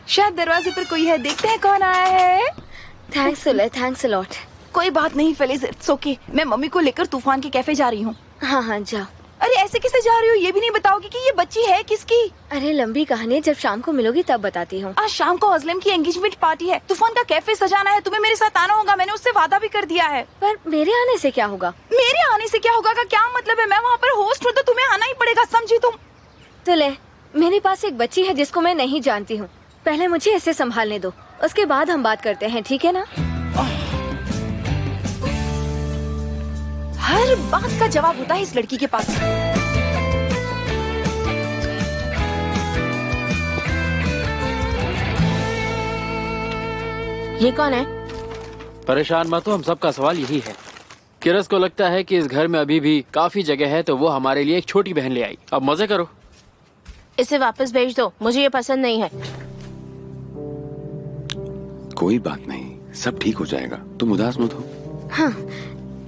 शायद दरवाजे पर कोई है, देखते हैं कौन आया है। Thanks Sule, thanks a lot. कोई बात नहीं फेलिस, इट्स ओके। मैं मम्मी को लेकर तूफान के कैफे जा रही हूँ। हाँ हाँ जाओ। अरे ऐसे कैसे जा रही हो, ये भी नहीं बताओगी कि ये बच्ची है किसकी? अरे लंबी कहानी है, जब शाम को मिलोगी तब बताती हूँ। आज शाम को अजलम की एंगेजमेंट पार्टी है, तूफान का कैफे सजाना है, तुम्हें मेरे साथ आना होगा, मैंने उससे वादा भी कर दिया है। पर मेरे आने से क्या होगा? मेरे आने से क्या होगा का क्या मतलब है? मैं वहाँ पर होस्ट हूँ तो तुम्हें आना ही पड़ेगा, समझी तुम? सुले, मेरे पास एक बच्ची है जिसको मैं नहीं जानती हूँ। पहले मुझे इसे संभालने दो, उसके बाद हम बात करते हैं, ठीक है ना? हर बात का जवाब होता है इस लड़की के पास। ये कौन है? परेशान मत हो, हम सबका सवाल यही है। किरस को लगता है कि इस घर में अभी भी काफी जगह है, तो वो हमारे लिए एक छोटी बहन ले आई। अब मजे करो। इसे वापस भेज दो, मुझे ये पसंद नहीं है। कोई बात नहीं, सब ठीक हो जाएगा, तुम उदास मत हो। हाँ,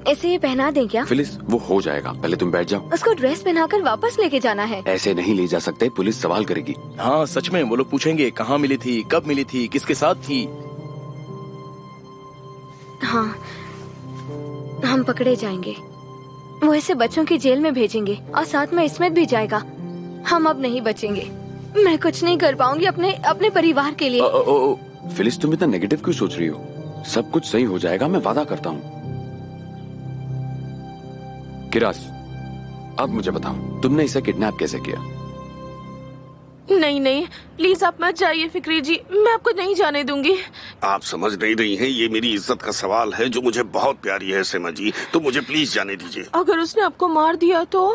इसे ये पहना दें क्या? फिलिस, वो हो जाएगा, पहले तुम बैठ जाओ। उसको ड्रेस पहनाकर वापस लेके जाना है। ऐसे नहीं ले जा सकते, पुलिस सवाल करेगी। हाँ सच में, वो लोग पूछेंगे कहाँ मिली थी, कब मिली थी, किसके साथ थी। हाँ, हम पकड़े जाएंगे। वो इसे बच्चों की जेल में भेजेंगे और साथ में इस्मत भी जाएगा। हम अब नहीं बचेंगे। मैं कुछ नहीं कर पाऊंगी अपने परिवार के लिए। फिलिस, तुम इतना नेगेटिव क्यों सोच रही हो? सब कुछ सही हो जाएगा, मैं वादा करता हूँ। किरास, अब मुझे बताओ, तुमने इसे किडनैप कैसे किया? नहीं नहीं, प्लीज आप मत जाइए फिक्री जी, मैं आपको नहीं जाने दूंगी। आप समझ नहीं रही हैं, ये मेरी इज्जत का सवाल है जो मुझे बहुत प्यारी है सेमा जी, तो मुझे प्लीज जाने दीजिए। अगर उसने आपको मार दिया तो?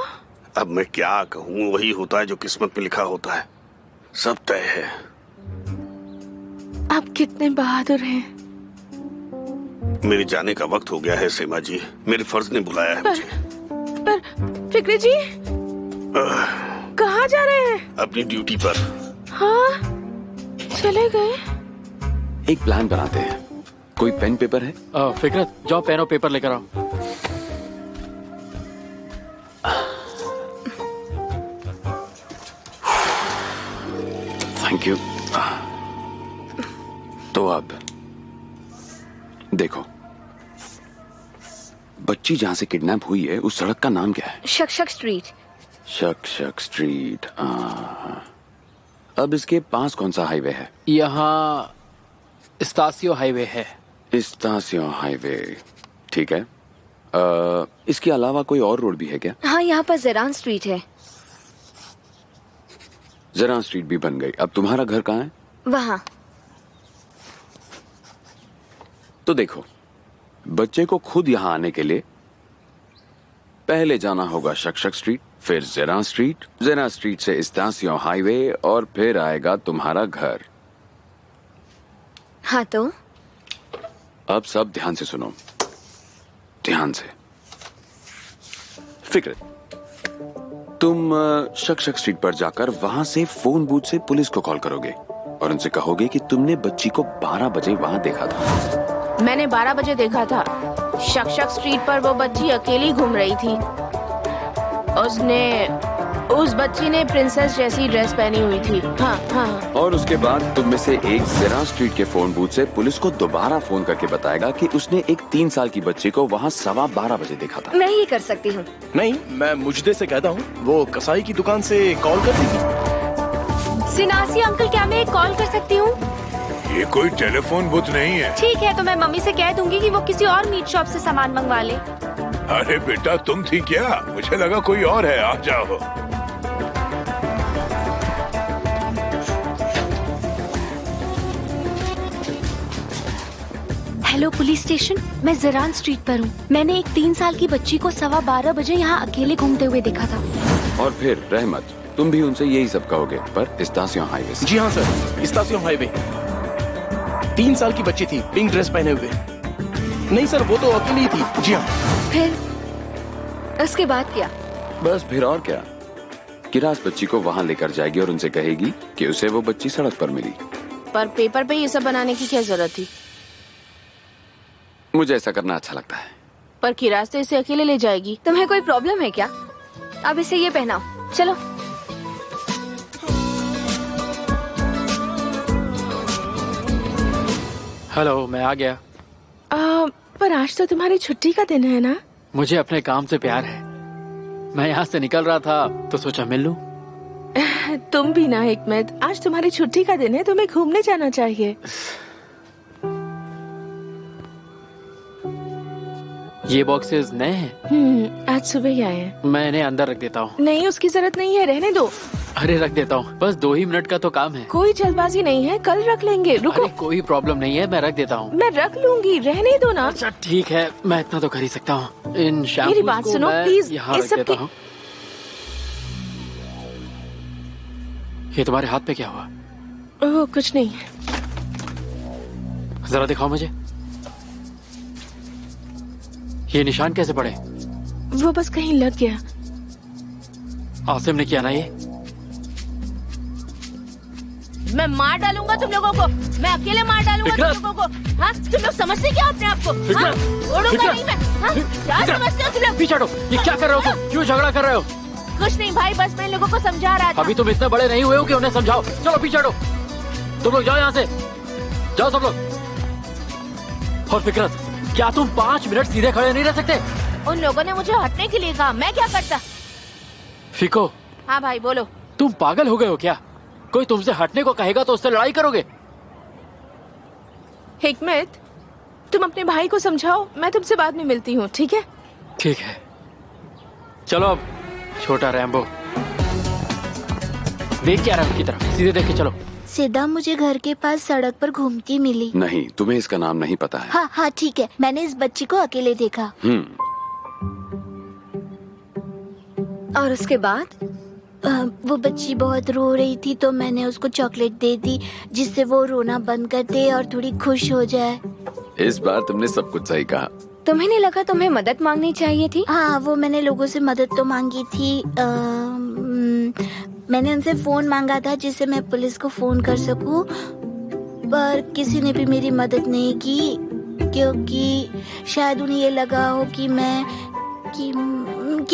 अब मैं क्या कहूँ, वही होता है जो किस्मत में लिखा होता है, सब तय है। आप कितने बहादुर हैं। मेरे जाने का वक्त हो गया है सेमा जी, मेरे फर्ज ने बुलाया है मुझे। पर फिक्री जी कहाँ जा रहे हैं? अपनी ड्यूटी पर। हाँ, चले गए। एक प्लान बनाते हैं, कोई पेन पेपर है? फिकरत, जाओ पेन और पेपर लेकर आओ। Thank you. तो अब देखो, बच्ची जहाँ से किडनैप हुई है उस सड़क का नाम क्या है? शक स्ट्रीट। शक स्ट्रीट। अब इसके पास कौन सा हाईवे है? यहाँ इस्तासियो हाईवे है। इस्तासियो हाईवे, ठीक है। इसके अलावा कोई और रोड भी है क्या? हाँ, यहाँ पर ज़रान स्ट्रीट है। ज़रान स्ट्रीट भी बन गई। अब तुम्हारा घर कहाँ है? वहाँ। तो देखो, बच्चे को खुद यहाँ आने के लिए पहले जाना होगा शक स्ट्रीट, फिर ज़रान स्ट्रीट, ज़रान स्ट्रीट से इस्तासियो हाईवे और फिर आएगा तुम्हारा घर। हाँ तो अब सब ध्यान से सुनो, ध्यान से। फिक्र, तुम शक स्ट्रीट पर जाकर वहां से फोन बूथ से पुलिस को कॉल करोगे और उनसे कहोगे कि तुमने बच्ची को 12 बजे वहां देखा था। मैंने 12 बजे देखा था। शक स्ट्रीट पर वो बच्ची अकेली घूम रही थी। उस बच्ची ने प्रिंसेस जैसी ड्रेस पहनी हुई थी। हाँ हाँ। और उसके बाद तुम में से एक ज़रान स्ट्रीट के फोन बूथ से पुलिस को दोबारा फोन करके बताएगा कि उसने एक 3 साल की बच्ची को वहाँ 12:15 बजे देखा था। मैं ही कर सकती हूँ। नहीं, मैं मुजदे से कहता हूँ, वो कसाई की दुकान से कॉल कर देगी। सिनासी अंकल, क्या मैं एक कॉल कर सकती हूँ? ये कोई टेलीफोन बूथ नहीं है। ठीक है, तो मैं मम्मी से कह दूंगी कि वो किसी और मीट शॉप से सामान मंगवा ले। अरे बेटा, तुम थी क्या? मुझे लगा कोई और है। आ जाओ। हेलो पुलिस स्टेशन, मैं ज़रान स्ट्रीट पर हूँ। मैंने एक 3 साल की बच्ची को 12:15 बजे यहाँ अकेले घूमते हुए देखा था। और फिर रहमत, तुम भी उनसे यही सब कहोगे, पर इस्तासियो हाईवे से। जी हाँ सर, इस्तासियो हाईवे। 3 साल की बच्ची थी, पिंक ड्रेस पहने हुए। नहीं सर, वो तो अकेली थी। जी हाँ। फिर उसके बाद क्या? बस फिर और क्या, किरास बच्ची को वहाँ लेकर जाएगी और उनसे कहेगी कि उसे वो बच्ची सड़क पर मिली। पर पेपर पे ये सब बनाने की क्या जरूरत थी? मुझे ऐसा करना अच्छा लगता है। पर किरास तो इसे अकेले ले जाएगी। तुम्हें कोई प्रॉब्लम है क्या? अब इसे ये पहनाओ, चलो। हेलो, मैं आ गया। पर आज तो तुम्हारी छुट्टी का दिन है ना? मुझे अपने काम से प्यार है। मैं यहाँ से निकल रहा था तो सोचा मिल लूं। तुम भी ना हिकमत, आज तुम्हारी छुट्टी का दिन है, तुम्हें घूमने जाना चाहिए। ये बॉक्सेस नए हैं? आज सुबह ही आए हैं। मैं इन्हें अंदर रख देता हूँ। नहीं, उसकी जरूरत नहीं है, रहने दो। अरे रख देता हूँ, बस 2 ही मिनट का तो काम है। कोई जल्दबाजी नहीं है, कल रख लेंगे। रुको। अरे कोई प्रॉब्लम नहीं है, मैं रख देता हूँ। मैं रख लूंगी, रहने दो ना। अच्छा ठीक है, मैं इतना तो कर ही सकता हूँ। इन शैम्पूज़ मेरी बात को सुनो मैं प्लीज, यहाँ इस रख सब देता की हूँ। ये तुम्हारे हाथ पे क्या हुआ? ओह, कुछ नहीं है। जरा दिखाओ मुझे। ये निशान कैसे पड़े? वो बस कहीं लग गया। आसिम ने किया ना ये? मैं मार डालूंगा तुम लोगों को, मैं अकेले मार डालूंगा तुम लोगों को। हाँ, तुम लोग समझते क्या अपने आप को? हाँ? छोड़ूंगा नहीं मैं। हाँ? क्या समझते हो तुम लोग? पीछे हटो, ये क्या कर रहे हो तुम? क्यों झगड़ा कर रहे हो? कुछ नहीं भाई, बस मैं लोगों को समझा रहा था। अभी तुम इतने बड़े नहीं हुए हो कि उन्हें समझाओ। चलो पीछे हटो, तुम लोग जाओ यहाँ से, जाओ सब लोग। और फिक्रत, क्या तुम 5 मिनट सीधे खड़े नहीं रह सकते? उन लोगों ने मुझे हटने के लिए कहा, मैं क्या करता? फिको। हाँ भाई बोलो। तुम पागल हो गए हो क्या? कोई तुमसे हटने को कहेगा तो उससे लड़ाई करोगे? हिकमत, तुम अपने भाई को समझाओ, मैं तुमसे बाद में मिलती हूँ, ठीक है? ठीक है, चलो अब छोटा रैम्बो। देख क्या रहा है उनकी तरफ, सीधे देख के चलो। सिद्धा मुझे घर के पास सड़क पर घूमती मिली। नहीं, तुम्हें इसका नाम नहीं पता है। हाँ हाँ ठीक है, मैंने इस बच्ची को अकेले देखा। और उसके बाद? वो बच्ची बहुत रो रही थी तो मैंने उसको चॉकलेट दे दी जिससे वो रोना बंद कर दे और थोड़ी खुश हो जाए। इस बार तुमने सब कुछ सही कहा। तुम्हें नहीं लगा तुम्हें मदद मांगनी चाहिए थी? हाँ, वो मैंने लोगों से मदद तो मांगी थी। मैंने उनसे फोन मांगा था जिससे मैं पुलिस को फोन कर सकूं, पर किसी ने भी मेरी मदद नहीं की क्योंकि शायद उन्हें ये लगा हो कि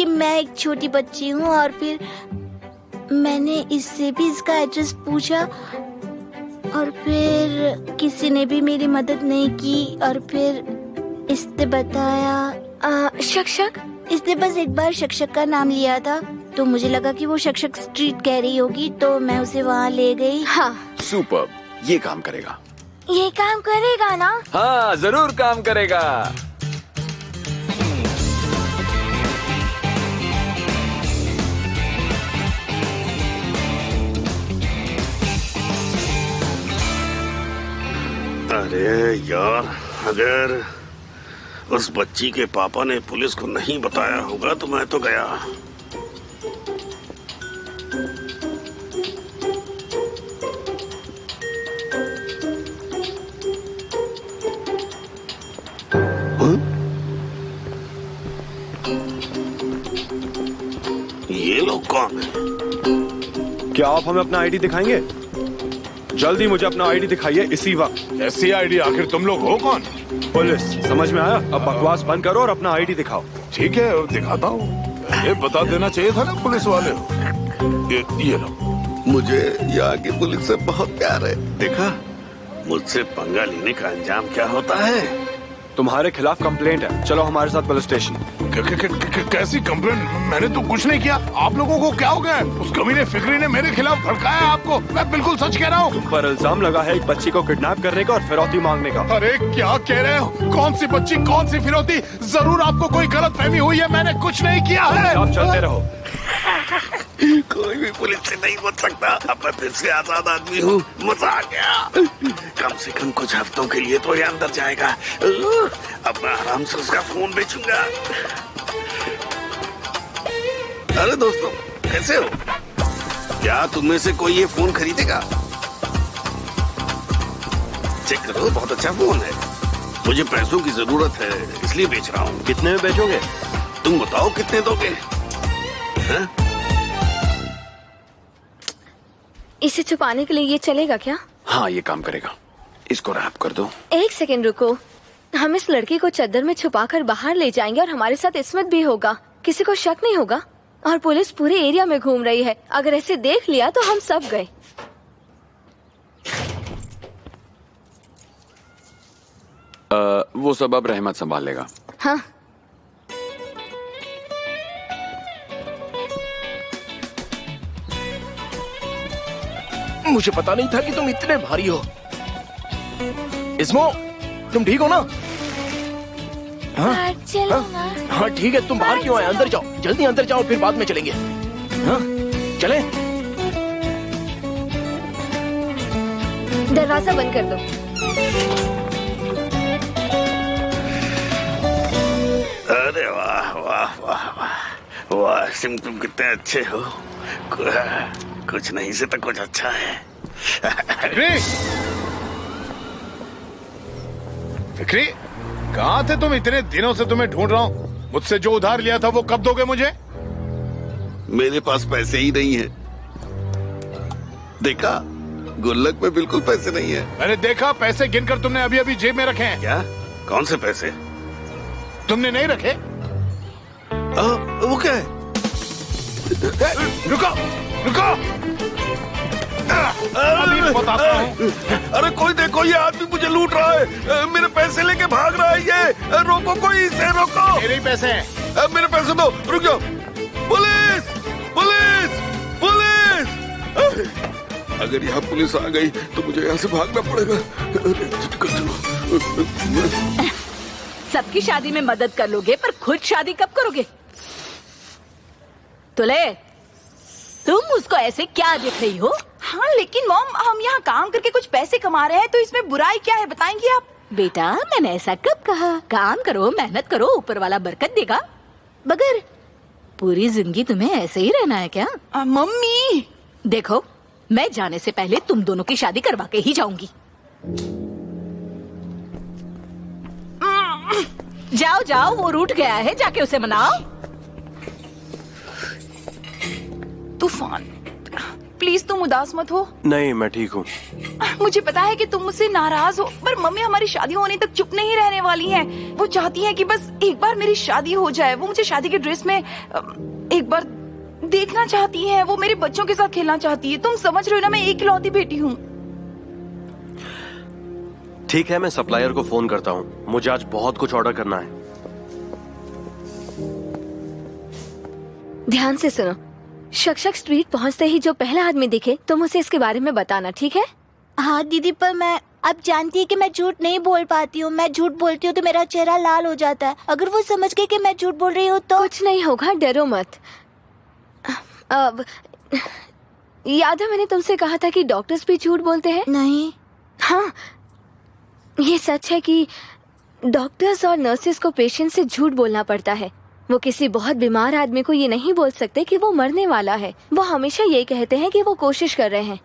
मैं एक छोटी बच्ची हूँ। और फिर मैंने इससे भी इसका एड्रेस पूछा और फिर किसी ने भी मेरी मदद नहीं की। और फिर इसने बताया शक इसने बस एक बार शक का नाम लिया था तो मुझे लगा कि वो शक स्ट्रीट कह रही होगी तो मैं उसे वहाँ ले गई। हाँ सुपर, ये काम करेगा। ये काम करेगा ना? हाँ जरूर काम करेगा। अरे यार, अगर उस बच्ची के पापा ने पुलिस को नहीं बताया होगा तो मैं तो गया। ये लोग कौन हैं? क्या आप हमें अपना आईडी दिखाएंगे? जल्दी मुझे अपना आईडी दिखाइए इसी वक्त। ऐसी आईडी? आखिर तुम लोग हो कौन? पुलिस, समझ में आया? अब बकवास बंद करो और अपना आईडी दिखाओ। ठीक है, दिखाता हूँ। ये बता देना चाहिए था ना पुलिस वाले हो। ये लो। मुझे यहाँ की पुलिस से बहुत प्यार है। देखा, मुझसे पंगा लेने का अंजाम क्या होता है। तुम्हारे खिलाफ कंप्लेंट है, चलो हमारे साथ पुलिस स्टेशन। कैसी कंप्लेंट? मैंने तो कुछ नहीं किया। आप लोगों को क्या हो गया? उस कमीने फिक्री ने मेरे खिलाफ भड़काया आपको। मैं बिल्कुल सच कह रहा हूँ। तुम पर इल्जाम लगा है एक बच्ची को किडनैप करने का और फिरौती मांगने का। अरे क्या कह रहे हो? कौन सी बच्ची, कौन सी फिरौती? जरूर आपको कोई गलत फहमी हुई है, मैंने कुछ नहीं किया है। आप चलते रहो। कोई भी पुलिस से नहीं बच सकता। अब मैं फिर से आजाद आदमी हूँ। मजा आ गया। कम से कम कुछ हफ्तों के लिए तो ये अंदर जाएगा। अब मैं आराम से उसका फोन बेचूंगा। अरे दोस्तों, कैसे हो? क्या तुम में से कोई ये फोन खरीदेगा? चेक करो, बहुत अच्छा फोन है। मुझे पैसों की जरूरत है इसलिए बेच रहा हूँ। कितने में बेचोगे? तुम बताओ कितने दोगे? हाँ? इसे छुपाने के लिए ये चलेगा क्या? हाँ ये काम करेगा। इसको रैप कर दो। एक सेकंड रुको, हम इस लड़की को चद्दर में छुपाकर बाहर ले जाएंगे और हमारे साथ इस्मत भी होगा। किसी को शक नहीं होगा और पुलिस पूरे एरिया में घूम रही है। अगर ऐसे देख लिया तो हम सब गए। वो सब अब रहमत संभाल लेगा। हाँ। मुझे पता नहीं था कि तुम इतने भारी हो। इस्मो, तुम ठीक हो ना? हाँ? चलो ना। हाँ ठीक है, तुम बाहर क्यों आए? अंदर जाओ, जल्दी अंदर जाओ, फिर बाद में चलेंगे। हाँ चले। दरवाजा बंद कर दो। अरे वाह वाह वाह वाह वाह, सिम तुम कितने अच्छे हो। कुछ नहीं से तो कुछ अच्छा है। फिक्री, कहाँ थे तुम? इतने दिनों से तुम्हें ढूंढ रहा हूँ। मुझसे जो उधार लिया था वो कब दोगे मुझे? मेरे पास पैसे ही नहीं है। देखा, गुल्लक में बिल्कुल पैसे नहीं है। मैंने देखा, पैसे गिनकर तुमने अभी अभी जेब में रखे हैं। क्या? कौन से पैसे? तुमने नहीं रखे? वो क्या है? रुको रुको, अभी बताता हूँ। अरे कोई देखो, ये आदमी मुझे लूट रहा है। मेरे पैसे लेके भाग रहा है ये। रोको, कोई इसे रोको। मेरे ही पैसे हैं। मेरे पैसे दो। रुक जाओ। Police police police! अगर यहाँ पुलिस आ गई तो मुझे यहाँ से भागना पड़ेगा। सबकी शादी में मदद कर लोगे, पर खुद शादी कब करोगे? तुले, तुम उसको ऐसे क्या देख रही हो? हाँ लेकिन मॉम, हम यहाँ काम करके कुछ पैसे कमा रहे हैं, तो इसमें बुराई क्या है, बताएंगी आप? बेटा, मैंने ऐसा कब कहा? काम करो, मेहनत करो, ऊपर वाला बरकत देगा। मगर पूरी जिंदगी तुम्हें ऐसे ही रहना है क्या? मम्मी देखो, मैं जाने से पहले तुम दोनों की शादी करवा के ही जाऊंगी। जाओ जाओ, वो रूठ गया है, जाके उसे मनाओ। तूफान, प्लीज तुम उदास मत हो। नहीं, मैं ठीक हूँ। मुझे पता है कि तुम मुझसे नाराज हो, पर मम्मी हमारी शादी होने तक चुप नहीं रहने वाली हैं। वो चाहती हैं कि बस एक बार मेरी शादी हो जाए। वो मुझे शादी के ड्रेस में एक बार देखना चाहती है। वो मेरे बच्चों के साथ खेलना चाहती है। तुम समझ रहे हो ना, मैं एक इकलौती बेटी हूँ। ठीक है, मैं सप्लायर को फोन करता हूँ। मुझे आज बहुत कुछ ऑर्डर करना है। ध्यान से सुनो, शक्षक स्ट्रीट पहुंचते ही जो पहला आदमी दिखे तुम उसे इसके बारे में बताना, ठीक है? हाँ दीदी, पर मैं अब जानती है कि मैं झूठ नहीं बोल पाती हूँ। मैं झूठ बोलती हूँ तो मेरा चेहरा लाल हो जाता है। अगर वो समझ गए कि मैं झूठ बोल रही हूँ तो कुछ नहीं होगा, डरो मत। अब याद है मैंने तुमसे कहा था कि डॉक्टर्स भी झूठ बोलते हैं? नहीं। हाँ, ये सच है कि डॉक्टर्स और नर्सेस को पेशेंट से झूठ बोलना पड़ता है। वो किसी बहुत बीमार आदमी को ये नहीं बोल सकते कि वो मरने वाला है। वो हमेशा ये कहते हैं कि वो कोशिश कर रहे हैं।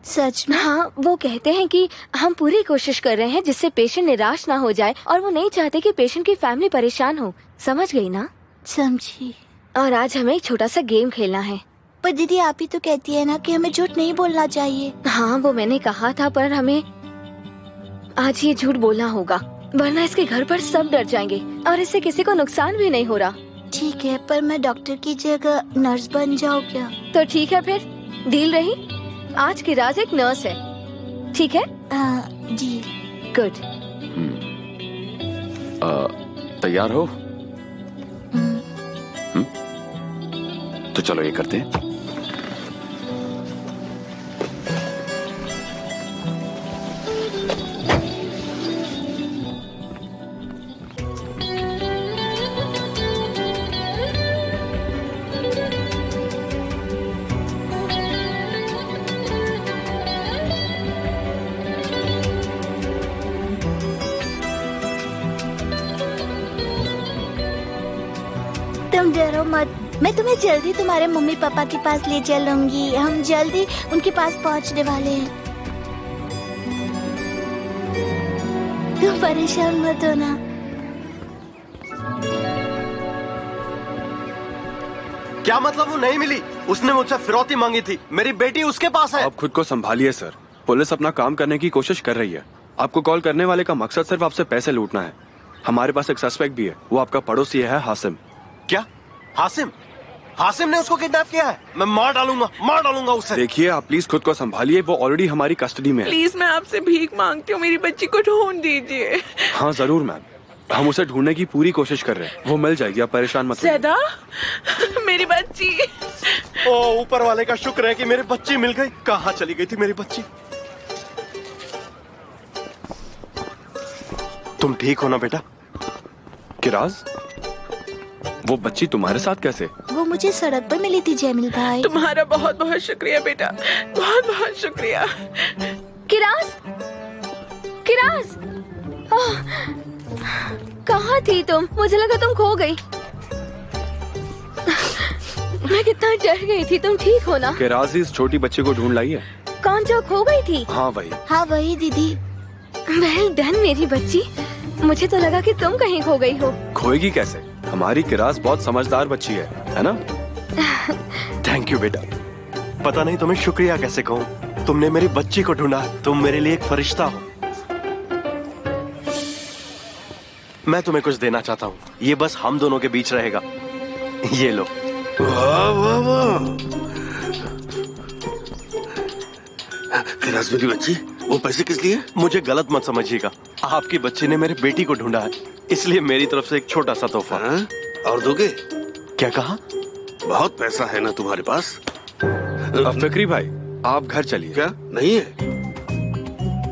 सच में? हाँ, वो कहते हैं कि हम पूरी कोशिश कर रहे हैं जिससे पेशेंट निराश ना हो जाए, और वो नहीं चाहते कि पेशेंट की फैमिली परेशान हो। समझ गई ना? समझी। और आज हमें एक छोटा सा गेम खेलना है। पर दीदी, आप ही तो कहती है ना कि हमें झूठ नहीं बोलना चाहिए। हाँ, वो मैंने कहा था, पर हमें आज ये झूठ बोलना होगा, वरना इसके घर पर सब डर जाएंगे और इससे किसी को नुकसान भी नहीं हो रहा। ठीक है, पर मैं डॉक्टर की जगह नर्स बन जाऊँ क्या? तो ठीक है, फिर डील रही। आज की राज एक नर्स है, ठीक है? जी। गुड। तैयार हो? तो चलो ये करते हैं। तुम डरो मत, मैं तुम्हें जल्दी तुम्हारे मम्मी पापा के पास ले चलूंगी। हम जल्दी उनके पास पहुंचने वाले हैं। तुम परेशान मत होना। क्या मतलब? वो नहीं मिली? उसने मुझसे फिरौती मांगी थी। मेरी बेटी उसके पास है। आप खुद को संभालिए सर, पुलिस अपना काम करने की कोशिश कर रही है। आपको कॉल करने वाले का मकसद सिर्फ आपसे पैसे लूटना है। हमारे पास एक सस्पेक्ट भी है, वो आपका पड़ोसी है, हासिम। क्या? हासिम? हासिम ने उसको किडनैप किया है। मैं मार डालूंगा उसे। देखिए आप प्लीज खुद को संभालिए, वो ऑलरेडी हमारी कस्टडी में है। प्लीज मैं आपसे भीख मांगती हूँ, मेरी बच्ची को ढूंढ दीजिए। हाँ जरूर मैम, हम उसे ढूंढने की पूरी कोशिश कर रहे हैं, वो मिल जाएगी, आप परेशान मत होइए। सैदा, मेरी बच्ची। ओ ऊपर वाले का शुक्र है कि मेरी बच्ची मिल गई। कहाँ चली गई थी मेरी बच्ची? तुम ठीक हो ना बेटा? किराज, वो बच्ची तुम्हारे साथ कैसे? वो मुझे सड़क पर मिली थी जमील भाई। तुम्हारा बहुत बहुत शुक्रिया बेटा, बहुत बहुत शुक्रिया। किराज, किराज, कहाँ थी तुम? मुझे लगा तुम खो गई। मैं कितना डर गई थी। तुम ठीक हो ना? किराज इस छोटी बच्ची को ढूंढ लाई है। कौन जो खो गई थी? हाँ वही। हाँ वही दीदी। वेल डन मेरी बच्ची, मुझे तो लगा कि तुम कहीं खो गई हो। खोएगी कैसे? हमारी किराज बहुत समझदार बच्ची है ना? थैंक यू बेटा। पता नहीं तुम्हें शुक्रिया कैसे कहूँ। तुमने मेरी बच्ची को ढूंढा। तुम मेरे लिए एक फरिश्ता हो। मैं तुम्हें कुछ देना चाहता हूँ, ये बस हम दोनों के बीच रहेगा। ये लो। वाह वाह वाह। किराज मेरी बच्ची, वो पैसे किस लिए? मुझे गलत मत समझिएगा, आपकी बच्ची ने मेरे बेटी को ढूंढा है, इसलिए मेरी तरफ से एक छोटा सा तोहफा। और दोगे? क्या कहा? बहुत पैसा है ना तुम्हारे पास? फिक्री भाई आप घर चलिए। क्या नहीं है?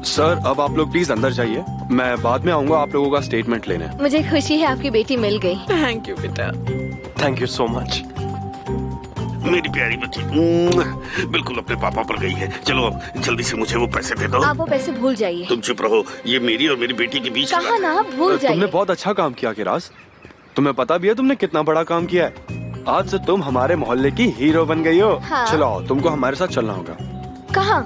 सर अब आप लोग प्लीज अंदर जाइए, मैं बाद में आऊंगा आप लोगों का स्टेटमेंट लेने। मुझे खुशी है आपकी बेटी मिल गई। थैंक यू बेटा। Thank you so much. मेरी प्यारी बच्ची बिल्कुल अपने पापा पर गई है। चलो अब जल्दी से मुझे वो पैसे दे दो। आप वो पैसे भूल जाइए। तुम चुप रहो, ये मेरी और मेरी बेटी के बीच की कहा बात ना, है। आप भूल जाइए। तुमने बहुत अच्छा काम किया किराज, तुम्हें पता भी है तुमने कितना बड़ा काम किया है। आज से तुम हमारे मोहल्ले की हीरो बन गई हो। हाँ। चलो आओ, तुमको हमारे साथ चलना होगा। कहाँ?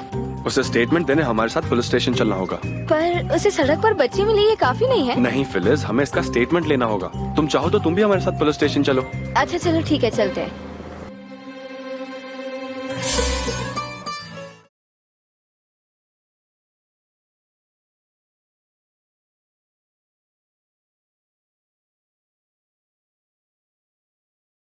उसे स्टेटमेंट देने हमारे साथ पुलिस स्टेशन चलना होगा। पर उसे सड़क पर बच्ची मिली, ये काफी नहीं है? नहीं फिलिस, हमें इसका स्टेटमेंट लेना होगा। तुम चाहो तो तुम भी हमारे साथ पुलिस स्टेशन चलो। अच्छा चलो ठीक है, चलते हैं।